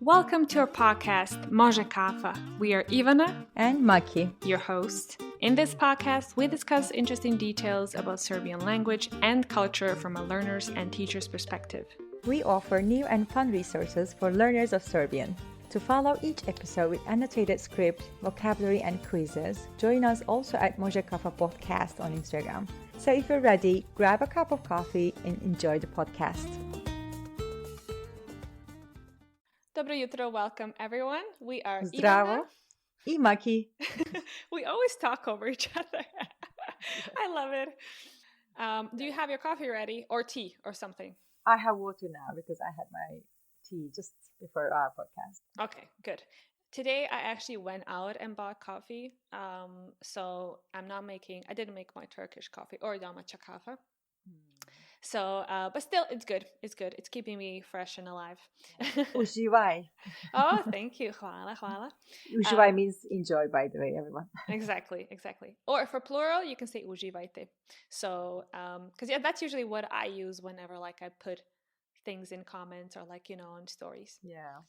Welcome to our podcast, Može Kafa. We are Ivana and Maki, your host. In this podcast, we discuss interesting details about Serbian language and culture from a learner's and teacher's perspective. We offer new and fun resources for learners of Serbian. To follow each episode with annotated script, vocabulary, and quizzes, join us also at Može Kafa Podcast on Instagram. So if you're ready, grab a cup of coffee and enjoy the podcast. Dobro jutro, welcome everyone. We are Zdravo Ivana. I Maki. We always talk over each other. I love it. Do you have your coffee ready or tea or something? I have water now because I had my tea just before our podcast. Okay, good. Today I actually went out and bought coffee. So I didn't make my Turkish coffee or domaća kafa. So, but still, it's good. It's good. It's keeping me fresh and alive. Uživaj. Oh, thank you. Hvala. Uživaj means enjoy, by the way, everyone. Exactly. Or for plural, you can say uživajte. So, because that's usually what I use whenever I put things in comments or on stories. Yeah.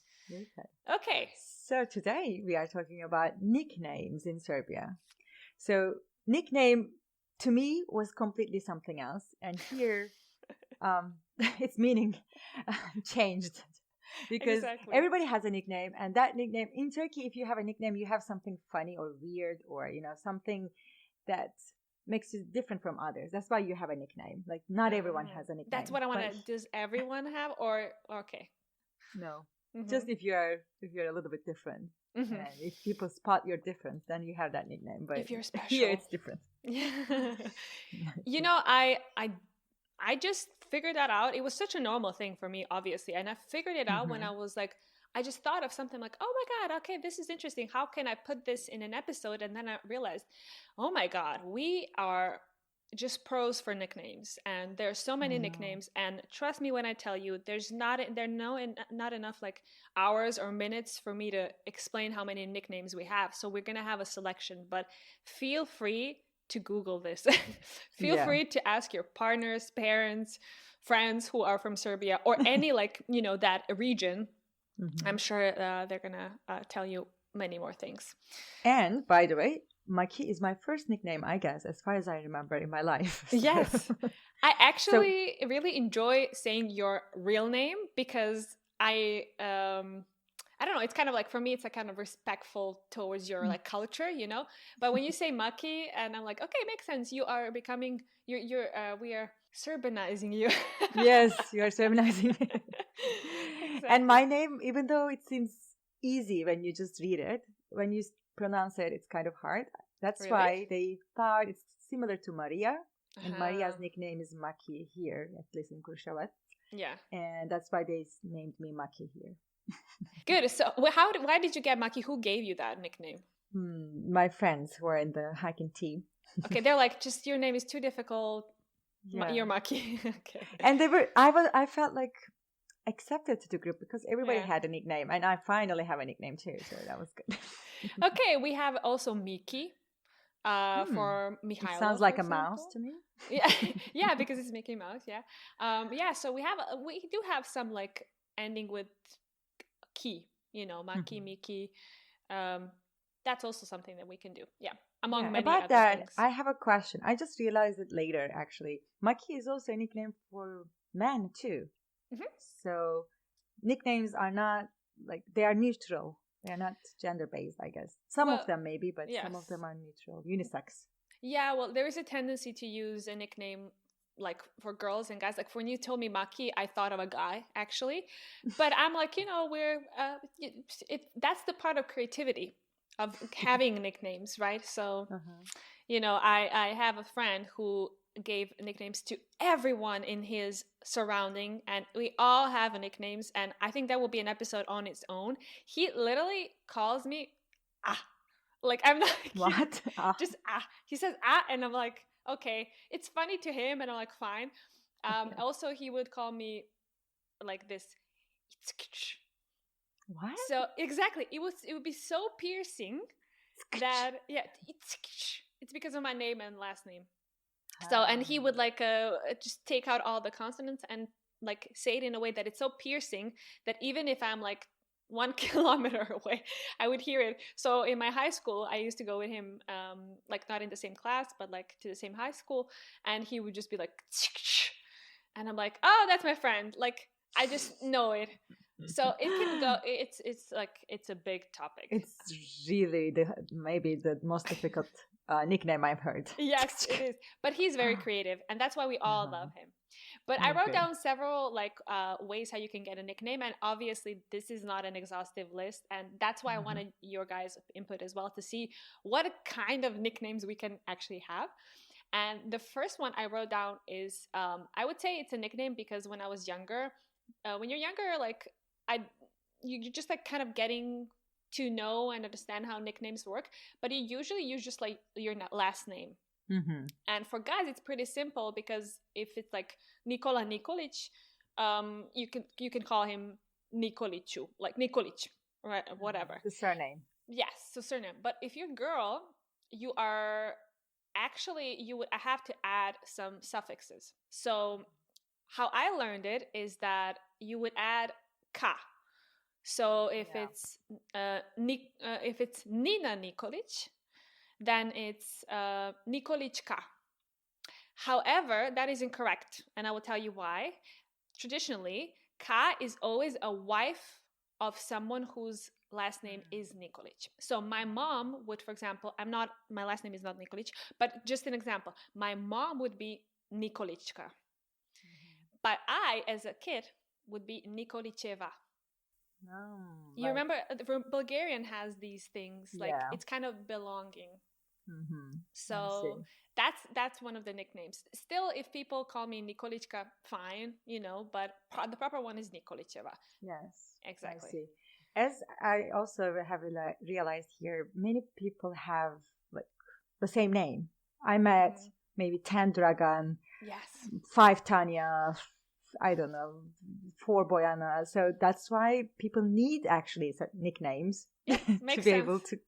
Okay. So today we are talking about nicknames in Serbia. So nickname to me was completely something else, and here its meaning changed because everybody has a nickname, and that nickname in Turkey, if you have a nickname, you have something funny or weird or something that makes you different from others. That's why you have a nickname. Not everyone has a nickname. That's what I want to. Does everyone have or okay? No, just if you're a little bit different. Mm-hmm. And if people spot your difference, then you have that nickname. But if you're special, here it's different. I just figured that out. It was such a normal thing for me, obviously, and I figured it out when I was I just thought of something oh my God, okay, this is interesting. How can I put this in an episode? And then I realized, oh my God, we are just pros for nicknames, and there's so many nicknames, and trust me when I tell you, not enough hours or minutes for me to explain how many nicknames we have. So we're gonna have a selection, but feel free to Google this. Feel free to ask your partners, parents, friends who are from Serbia or any that region. Mm-hmm. I'm sure they're gonna tell you many more things. And by the way, Maki is my first nickname, I guess, as far as I remember in my life. So. Yes. I actually really enjoy saying your real name because I don't know, it's kind of for me, it's kind of respectful towards your culture, But when you say Maki, and I'm okay, makes sense. You are becoming, we are Serbianizing you. Yes, you are Serbianizing me. Exactly. And my name, even though it seems easy when you just read it, when you pronounce it, it's kind of hard. That's why they thought it's similar to Maria. And Maria's nickname is Maki here, at least in Kruševac. Yeah. And that's why they named me Maki here. Good. So why did you get Maki? Who gave you that nickname? My friends who are in the hiking team. Okay, they're just your name is too difficult. Yeah. You're Maki. Okay. And I felt accepted to the group because everybody had a nickname, and I finally have a nickname too, so that was good. Okay, we have also Miki for Mihailo. It sounds like a mouse to me. Yeah, because it's Mickey Mouse. Yeah. So we do have some ending with ki, Maki, Miki. That's also something that we can do. Yeah, among many about other that, things. I have a question. I just realized it later. Actually, Maki is also a nickname for men too. Mm-hmm. So nicknames are not they are neutral. They are not gender-based, I guess. Some of them maybe, but some of them are neutral, unisex. Yeah, well, there is a tendency to use a nickname for girls and guys. When you told me Maki, I thought of a guy actually, but I'm we're that's the part of creativity of having nicknames, right? So I have a friend who gave nicknames to everyone in his surrounding, and we all have nicknames, and I think that will be an episode on its own. He literally calls me I'm not what just he says and I'm okay, it's funny to him, and I'm fine. Also he would call me this. What? So exactly, it would be so piercing that it's because of my name and last name. So, and he would just take out all the consonants and say it in a way that it's so piercing that even if I'm 1 kilometer away. I would hear it. So in my high school, I used to go with him, like not in the same class, but like to the same high school. And he would just be like, and I'm like, oh, that's my friend. Like, I just know it. So it can go, it's a big topic. It's really maybe the most difficult nickname I've heard. Yes, it is. But he's very creative, and that's why we all love him. But I wrote down several ways how you can get a nickname, and obviously this is not an exhaustive list, and that's why I wanted your guys' input as well to see what kind of nicknames we can actually have. And the first one I wrote down is, I would say it's a nickname because when I was younger, when you're younger, like you're just like kind of getting to know and understand how nicknames work, but you usually use just like your last name. And for guys, it's pretty simple because if it's like Nikola Nikolic, you can call him Nikoliću, like Nikolić, right? Whatever. The surname. Yes, so surname. But if you're a girl, you would have to add some suffixes. So how I learned it is that you would add ka. So if it's Nina Nikolić, then it's Nikolićka. However, that is incorrect, and I will tell you why. Traditionally, ka is always a wife of someone whose last name is Nikolić. So my mom would, for example, my last name is not Nikolić, but just an example, my mom would be Nikolićka. But I, as a kid, would be Nikolićeva. You remember, Bulgarian has these things, like it's kind of belonging. So that's one of the nicknames. Still, if people call me Nikolićka, fine, but the proper one is Nikolićeva. Yes, exactly. I see. As I also have realized here, many people have like the same name. I met maybe 10 Dragan, 5 Tanya, I don't know, 4 Bojana. So that's why people need actually nicknames to be able to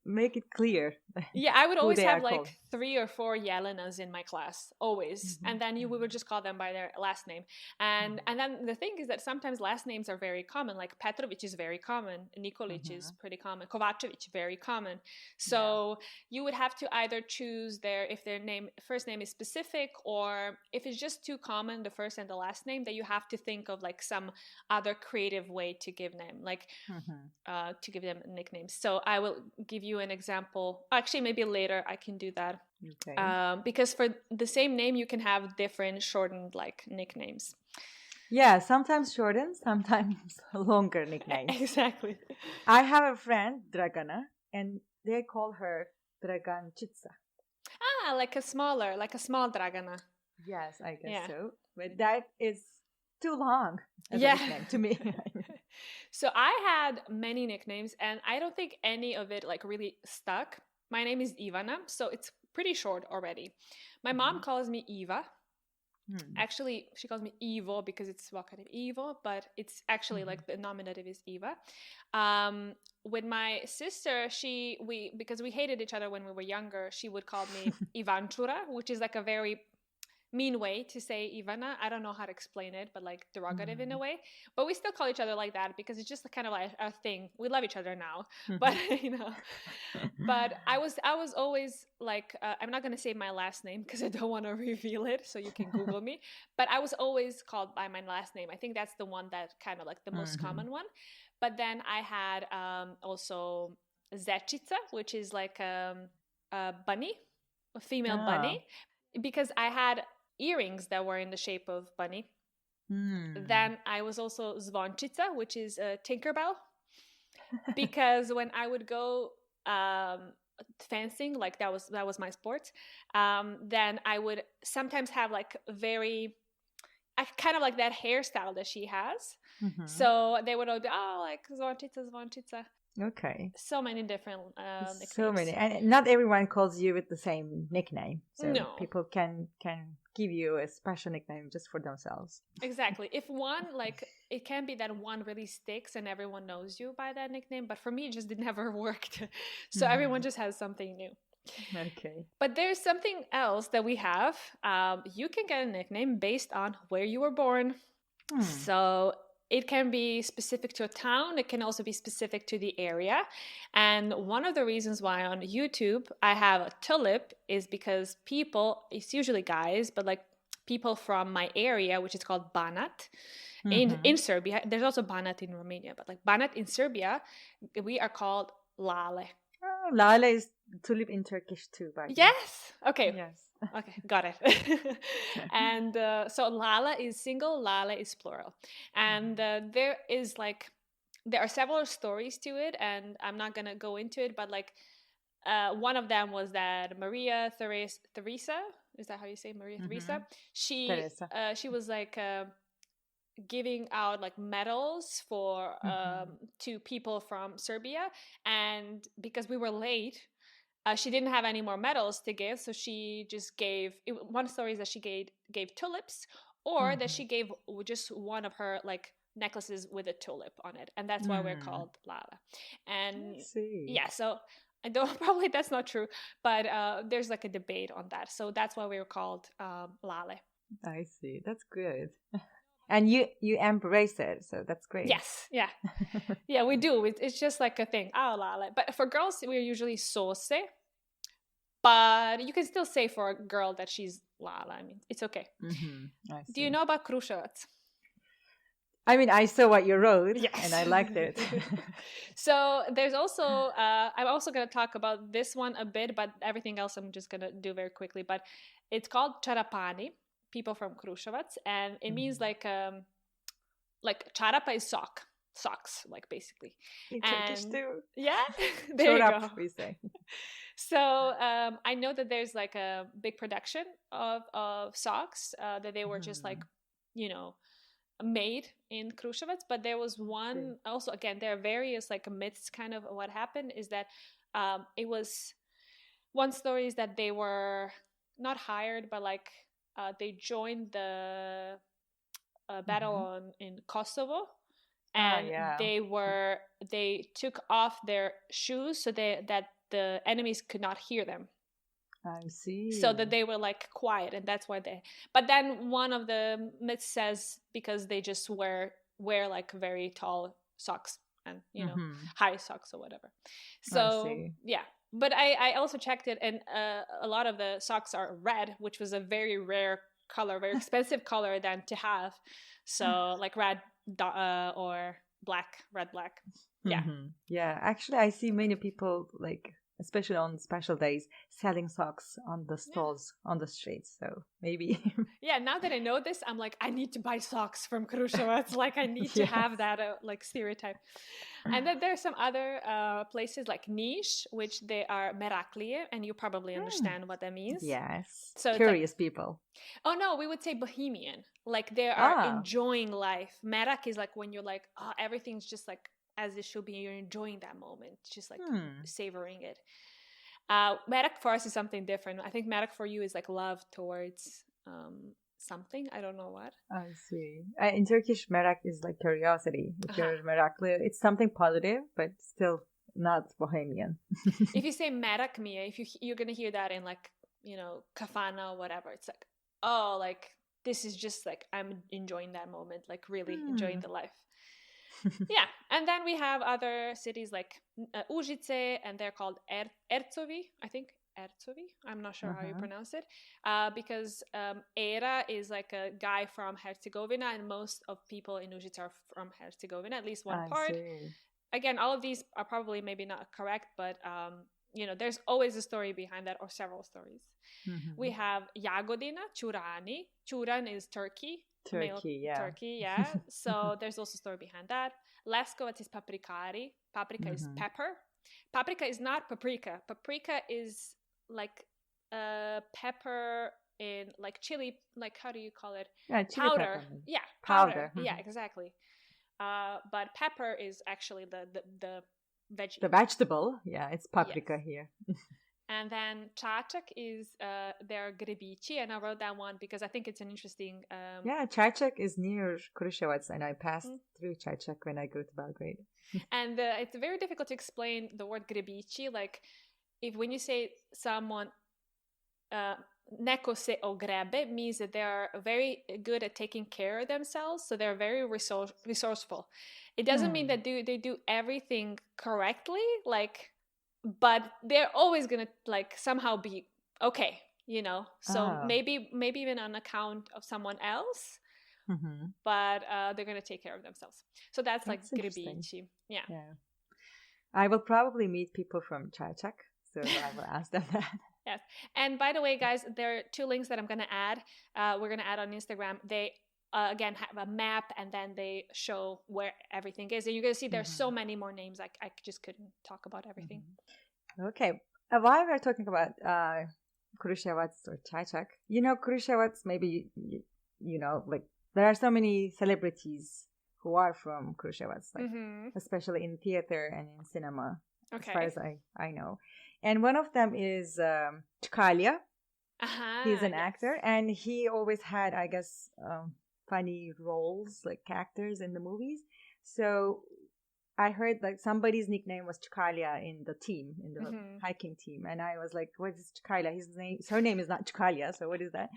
make it clear. Yeah, I would always have like 3 or 4 Jelenas in my class, always. And then we would just call them by their last name. And then the thing is that sometimes last names are very common, like Petrović is very common, Nikolić is pretty common, Kovačević, very common. So you would have to either choose if their first name is specific, or if it's just too common, the first and the last name, that you have to think of like some other creative way to give them, like to give them nicknames. So I will give you an example. Actually, maybe later I can do that. Okay. Because for the same name, you can have different shortened like nicknames. Yeah, sometimes shortened, sometimes longer nicknames. Exactly. I have a friend, Dragana, and they call her Dragancica. Like a small Dragana. Yes, I guess so. But that is too long as a nickname to me. So I had many nicknames, and I don't think any of it like really stuck. My name is Ivana, so it's pretty short already. My mom calls me Eva. Actually, she calls me Ivo because it's Vakariv Ivo, but it's actually like the nominative is Eva. With my sister, because we hated each other when we were younger, she would call me Ivančura, which is like a very mean way to say Ivana. I don't know how to explain it, but like derogative in a way. But we still call each other like that because it's just kind of like our thing. We love each other now, but But I was always like, I'm not gonna say my last name because I don't want to reveal it, so you can Google me. But I was always called by my last name. I think that's the one that kind of like the most common one. But then I had also Zečica, which is like a bunny, a female bunny, because I had earrings that were in the shape of bunny. Then I was also Zvončica, which is a Tinkerbell, because when I would go fencing, like that was my sport, then I would sometimes have like kind of like that hairstyle that she has. So they would all be, like Zvončica. Okay. So many different nicknames. So many. And not everyone calls you with the same nickname. So people can give you a special nickname just for themselves. Exactly. If one, like, it can be that one really sticks and everyone knows you by that nickname. But for me, it just never worked. So everyone just has something new. Okay. But there's something else that we have. You can get a nickname based on where you were born. So it can be specific to a town. It can also be specific to the area. And one of the reasons why on YouTube I have a tulip is because people, it's usually guys, but like people from my area, which is called Banat, in Serbia. There's also Banat in Romania, but like Banat in Serbia, we are called Lale. Oh, Lale is tulip in Turkish too, by the way. Yes. Okay. Yes. Okay, got it. And so Lala is single, Lala is plural. And there are several stories to it, and I'm not going to go into it, but like one of them was that Maria Theresa, is that how you say Maria Theresa? She was like giving out like medals for to people from Serbia, and because we were late, she didn't have any more medals to give, so she just gave. One story is that she gave tulips, or that she gave just one of her like necklaces with a tulip on it, and that's why we're called Lala. And yeah, so I don't probably that's not true, but there's like a debate on that, so that's why we were called Lale. I see. That's good. And you embrace it, so that's great. Yes, yeah. Yeah, we do. It's just like a thing. Oh, Lale. But for girls, we're usually Sose. But you can still say for a girl that she's Lala. I mean, it's okay. Do you know about Kruševac? I mean, I saw what you wrote, yes. And I liked it. So there's also, I'm also going to talk about this one a bit, but everything else I'm just going to do very quickly. But it's called Čarapani, people from Kruševac, and it means like čarapa is socks, like basically. In Turkish too. Yeah, there you go. We say. So I know that there's like a big production of socks that they were just like, made in Kruševac, but there was one also, again, there are various like myths kind of what happened is that it was, one story is that they were not hired, but like they joined the battle in Kosovo, and they took off their shoes so that the enemies could not hear them. I see. So that they were like quiet, and that's why but then one of the myths says because they just wear like very tall socks and high socks or whatever. So yeah. But I also checked it, and a lot of the socks are red, which was a very rare color, very expensive color than to have. So like red or black, red, black. Yeah. Yeah. Actually, I see many people like, especially on special days, selling socks on the stalls on the streets. So maybe. Yeah. Now that I know this, I'm like, I need to buy socks from Kruševac. Like I need to have that like stereotype. And then there's some other places like Niš, which they are Meraklije, and you probably understand what that means. Yes. So curious people. Oh no, we would say Bohemian. Like they are enjoying life. Merak is like when you're like, everything's just like as it should be. You're enjoying that moment, just like savoring it. Merak for us is something different. I think Merak for you is like love towards something. I don't know what. I see. In Turkish, merak is like curiosity. If you're meraklı, it's something positive, but still not bohemian. If you say merak mia, you're gonna hear that in like kafana or whatever. It's like, oh, like this is just like I'm enjoying that moment, like really enjoying the life. Yeah, and then we have other cities like Užice, and they're called Ercovi, I think. Ercovi, I'm not sure how you pronounce it, because Era is like a guy from Herzegovina, and most of people in Užice are from Herzegovina, at least one part. See. Again, all of these are probably maybe not correct, but there's always a story behind that, or several stories. We have Jagodina, Čurani. Čuran is Turkey. Turkey, yeah. So there's also a story behind that. Leskovac is paprikari. Paprika is pepper. Paprika is not paprika. Paprika is like pepper in like chili, like how do you call it? Yeah, chili powder. Pepper. Yeah, powder. Yeah, exactly. But pepper is actually the veggie. The vegetable. Yeah, it's paprika here. And then Čačak is their gribici, and I wrote that one because I think it's an interesting... Yeah, Čačak is near Kruševac, and I passed through Čačak when I go to Belgrade. And it's very difficult to explain the word gribici. Like, when you say someone neko se ogrebe means that they're very good at taking care of themselves, so they're very resourceful. It doesn't mean that they do everything correctly, like, but they're always gonna like somehow be okay, so maybe even on account of someone else, but they're gonna take care of themselves. So that's like grebici. Yeah. I will probably meet people from Čačak, so I will ask them that. Yes. And by the way, guys, there are 2 links that I'm going to add. We're going to add on Instagram. They, again, have a map, and then they show where everything is. And you're going to see there's so many more names. I just couldn't talk about everything. Okay. While we're talking about Kruševac or Čačak, Kruševac, maybe, like, there are so many celebrities who are from Kruševac, like, especially in theater and in cinema, as far as I know. And one of them is Chicaga. He's an actor, and he always had, I guess, funny roles, like characters in the movies. So I heard like somebody's nickname was Chicaga in the team, in the hiking team. And I was like, what is Chicaga? Her name is not Chicaga, so what is that?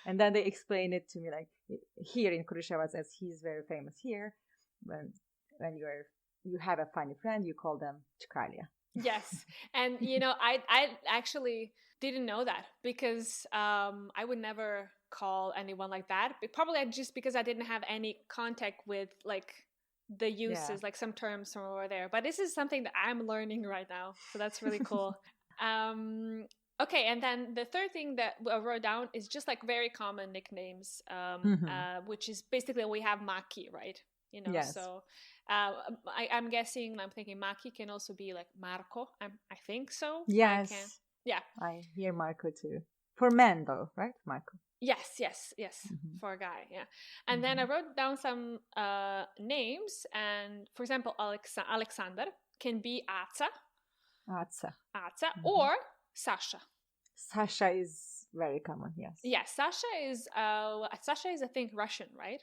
And then they explained it to me, like, here in Kruševac, as he's very famous here, when you have a funny friend, you call them Chicaga. Yes. And, I actually didn't know that, because I would never call anyone like that. But probably just because I didn't have any contact with, like, the uses, like some terms from over there. But this is something that I'm learning right now. So that's really cool. Okay. And then the third thing that I wrote down is just like very common nicknames, which is basically we have Maki, right? Yes. So I'm thinking Maki can also be like Marco. I think so. Yes. I hear Marco too. For men though, right? Marco. Yes. For a guy, yeah. And then I wrote down some names, and for example, Alexander can be Aca, or Saša. Saša is very common, yes. Yeah, Saša is I think Russian, right?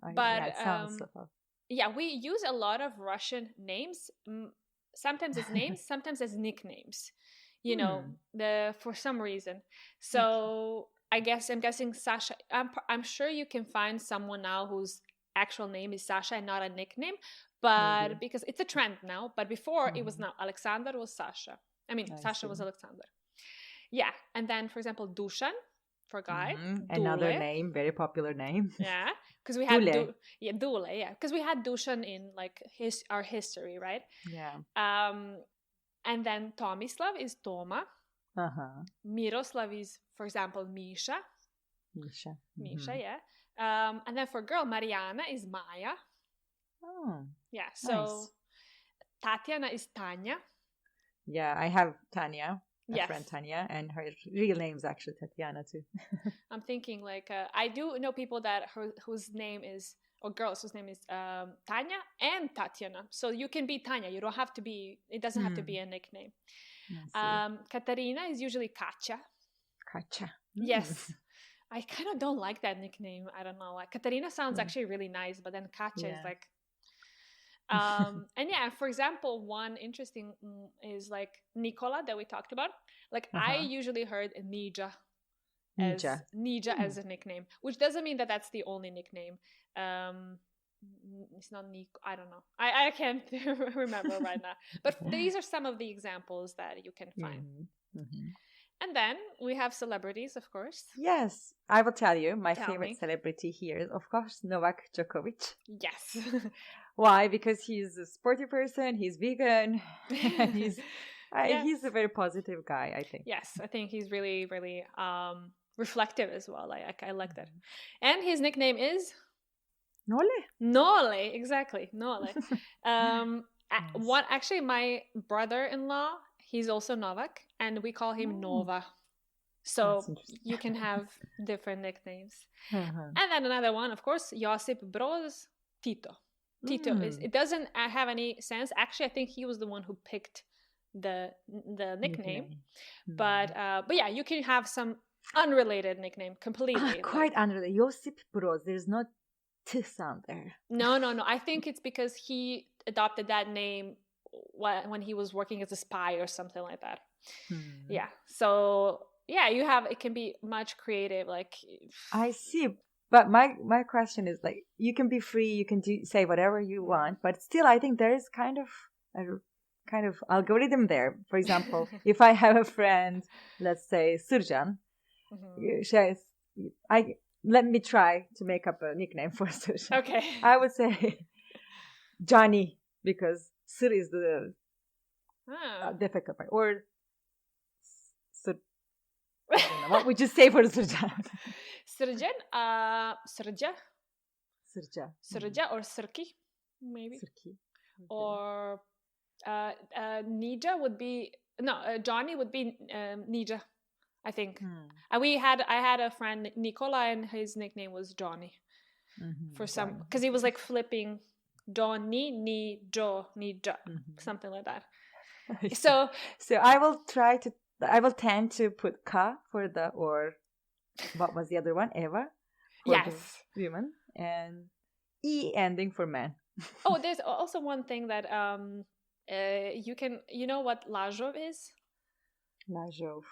It sounds yeah, we use a lot of Russian names, sometimes as names, sometimes as nicknames, for some reason. So I'm guessing Saša. I'm sure you can find someone now whose actual name is Saša and not a nickname, but because it's a trend now. But before it was not. Alexander was Saša. Saša was Alexander. Yeah, and then for example, Dusan for guy. Another name, very popular name. Yeah, because we had Dule. Yeah, because we had Dusan in like our history, right? Yeah. And then Tomislav is Toma. Miroslav is, for example, Misha. Misha, yeah. And then for girl, Mariana is Maja. Oh. Yeah. So nice. Tatiana is Tanya. Yeah, I have Tanya. Friend Tanya, and her real name is actually Tatiana too. I'm thinking like I do know people that whose name is, or girls whose name is Tanya and Tatiana. So you can be Tanya. You don't have to be. It doesn't have to be a nickname. Katarina is usually Kacha. Kacha. Yes. I kind of don't like that nickname. I don't know. Like Katarina sounds actually really nice, but then Kacha is like. And yeah, for example, one interesting is like Nicola that we talked about. Like I usually heard Nija as a nickname, which doesn't mean that that's the only nickname. It's not Nico. I don't know. I can't remember right now. But these are some of the examples that you can find. And then we have celebrities, of course. Yes, I will tell you. My favorite celebrity here is, of course, Novak Djokovic. Yes. Why? Because he's a sporty person, he's vegan, and he's a very positive guy, I think. Yes, I think he's really, really reflective as well. I like that. And his nickname is? Nole, exactly. Nole. Actually, my brother-in-law, he's also Novak, and we call him Nova. So you can have different nicknames. And then another one, of course, Josip Broz Tito. Tito it doesn't have any sense. Actually, I think he was the one who picked the nickname. But yeah, you can have some unrelated nickname completely. Quite unrelated. Josip Broz. There's not T sound there. No. I think it's because he adopted that name when he was working as a spy or something like that. Yeah. So yeah, it can be much creative. Like, I see. But my question is like, you can be free, you can say whatever you want, but still, I think there is kind of a algorithm there. For example, if I have a friend, let's say Sırcan, let me try to make up a nickname for Sırcan. Okay. I would say Johnny, because Sır is the difficult part, or Sır. I don't know. What would you say for Sırcan? Sırcan, Sırca. Sırca. Sırca or Sırki, maybe. Sırki. Okay. Or Nija would be, Johnny would be Nija, I think. And I had a friend, Nicola, and his nickname was Johnny. For some, because he was like flipping Johnny, ni, Jo, ni, Ja, something like that. So I will tend to put Ka for the, or what was the other one? Eva? Yes. Women. And E ending for man. Oh, there's also one thing that you know what Lajov is? Lajov.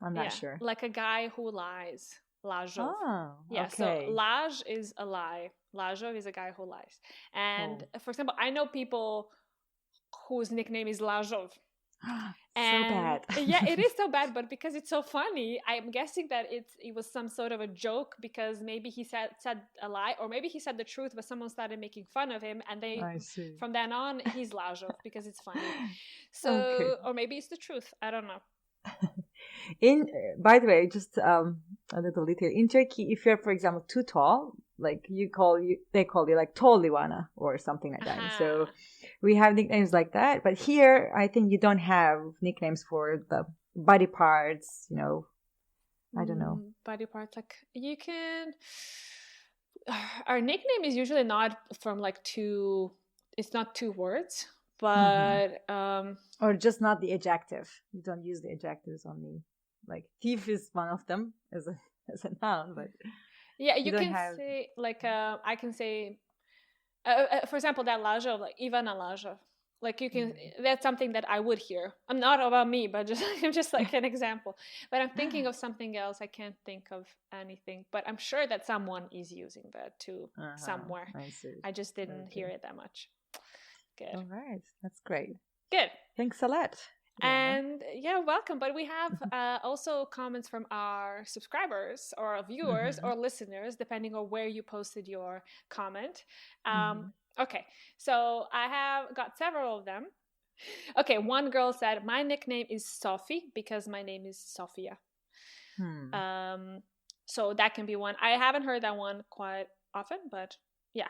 I'm not sure. Like a guy who lies. Lajov. Oh, yeah, okay. So Laj is a lie. Lajov is a guy who lies. And for example, I know people whose nickname is Lajov. So bad. Yeah, it is so bad, but because it's so funny, I'm guessing that it was some sort of a joke, because maybe he said a lie, or maybe he said the truth, but someone started making fun of him, and from then on he's Lajov because it's funny. So or maybe it's the truth. I don't know. By the way, just a little detail. In Turkey, if you're, for example, too tall, like they call you like tall Livana or something like that. So we have nicknames like that. But here, I think you don't have nicknames for the body parts. I don't know. Body parts, like you can. Our nickname is usually not from like two. It's not two words, but or just not the adjective. You don't use the adjectives only. Like thief is one of them as a noun, but yeah, you can say like I can say, for example, that Lajov, like Ivana Lajov, like you can. That's something that I would hear. I'm not about me, but just like an example. But I'm thinking of something else. I can't think of anything, but I'm sure that someone is using that too somewhere. I see. I just didn't hear it that much. Good. All right, that's great. Good. Thanks a lot. And welcome. But we have also comments from our subscribers or viewers or listeners, depending on where you posted your comment. Okay, so I have got several of them. Okay, one girl said, my nickname is Sophie because my name is Sofia. So that can be one. I haven't heard that one quite often, but yeah.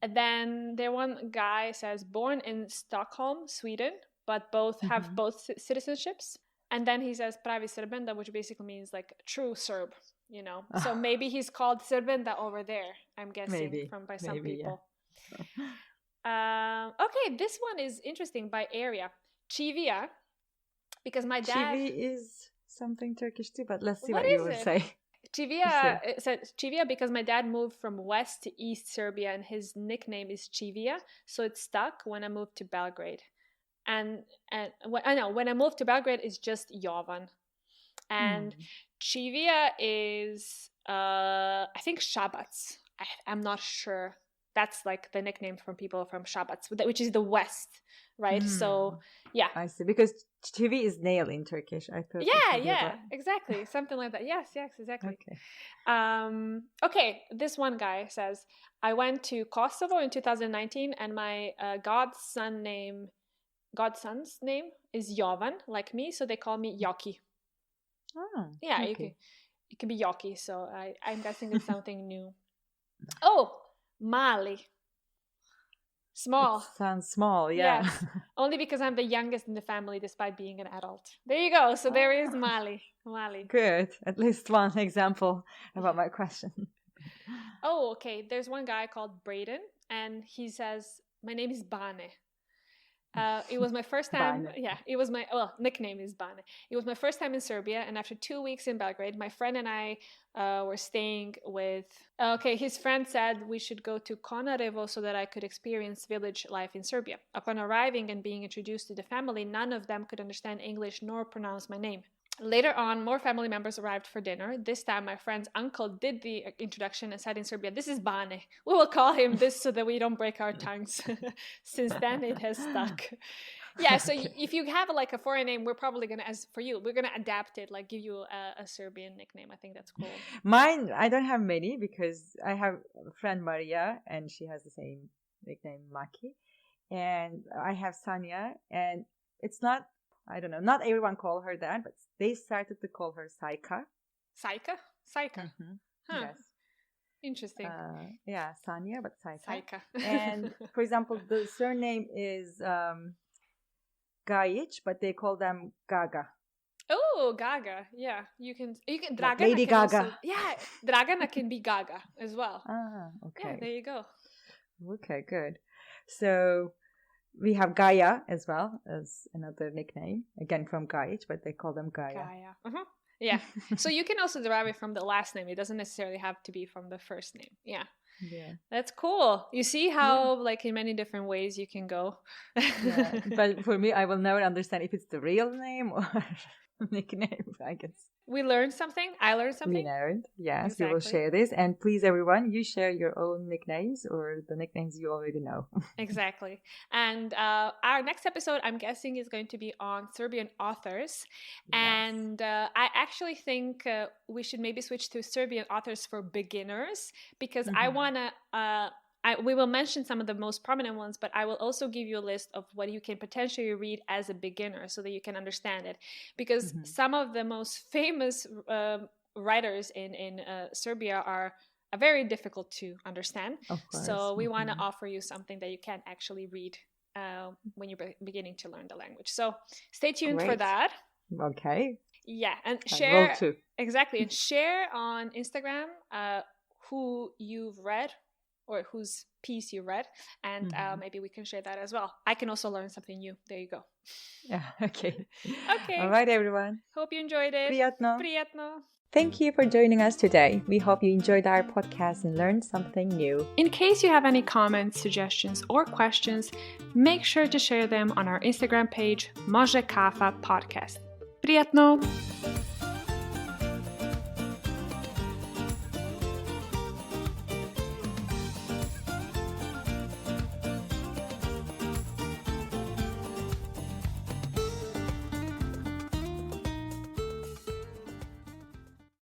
And then one guy says, born in Stockholm, Sweden, but have both citizenships. And then he says pravi Srbenda, which basically means like true Serb, So maybe he's called Srbenda over there, I'm guessing, by some people. Yeah. Okay, this one is interesting by area. Chivia, because my dad... Chivi is something Turkish too, but let's see what you would say. Chivia, it said Chivia because my dad moved from west to east Serbia and his nickname is Chivia, so it stuck when I moved to Belgrade. And when I moved to Belgrade, it's just Jovan. And Chivia is, I think, Shabac. I'm not sure. That's like the nickname from people from Shabac, which is the west, right? So, yeah. I see. Because Chivi is nail in Turkish. I thought. Yeah, exactly. Something like that. Yes, exactly. Okay. Okay, this one guy says, I went to Kosovo in 2019 and my godson's name is Jovan, like me, so they call me Joki. Oh, yeah, okay. It can be Joki, so I'm guessing it's something new. Oh, Mali. Small. It sounds small, yeah. Yes, only because I'm the youngest in the family despite being an adult. There you go, so there is Mali. Good, at least one example about my question. Oh, okay, there's one guy called Braden, and he says, my name is Bane. It was my first time. It was my nickname is Bane. It was my first time in Serbia, and after 2 weeks in Belgrade, my friend and I were staying with. His friend said we should go to Konarevo so that I could experience village life in Serbia. Upon arriving and being introduced to the family, none of them could understand English nor pronounce my name. Later on, more family members arrived for dinner. This time, my friend's uncle did the introduction and said in Serbia, "This is Bane. We will call him this so that we don't break our tongues." Since then, it has stuck. Yeah, so Okay. if you have like a foreign name, we're probably going to, as for you, we're going to adapt it, like give you a Serbian nickname. I think that's cool. Mine, I don't have many because I have a friend Maria and she has the same nickname Maki. And I have Sanya, and it's not, I don't know, not everyone call her that, but they started to call her Saika. Saika? Saika. Mm-hmm. Huh. Yes. Interesting. Yeah, Sanya, but Saika. Saika. And for example, the surname is Gajic, but they call them Gaga. Oh, Gaga. Yeah, you can Dragana. Like Lady can Gaga. Also, yeah, Dragana can be Gaga as well. Ah, okay. Yeah, there you go. Okay, good. So we have Gaia as well as another nickname, again from Gajic, but they call them Gaia. Gaia. Uh-huh. Yeah. So you can also derive it from the last name. It doesn't necessarily have to be from the first name. Yeah. Yeah. That's cool. You see how, like, in many different ways you can go. Yeah. But for me, I will never understand if it's the real name or nickname, I guess. We learned something. I learned something. We learned. Yes, Exactly. we will share this. And please, everyone, you share your own nicknames or the nicknames you already know. Exactly. And our next episode, I'm guessing, is going to be on Serbian authors. Yes. And I actually think we should maybe switch to Serbian authors for beginners, because I want to... we will mention some of the most prominent ones, but I will also give you a list of what you can potentially read as a beginner so that you can understand it. Because some of the most famous writers in Serbia are very difficult to understand. So we want to offer you something that you can actually read when you're beginning to learn the language. So stay tuned for that. Okay. Yeah, and share. Exactly. And share on Instagram who you've read or whose piece you read, and maybe we can share that as well. I can also learn something new. There you go. Yeah, okay. Okay. All right, everyone. Hope you enjoyed it. Prijatno. Prijatno. Thank you for joining us today. We hope you enjoyed our podcast and learned something new. In case you have any comments, suggestions, or questions, make sure to share them on our Instagram page, Može Kafa Podcast. Prijatno!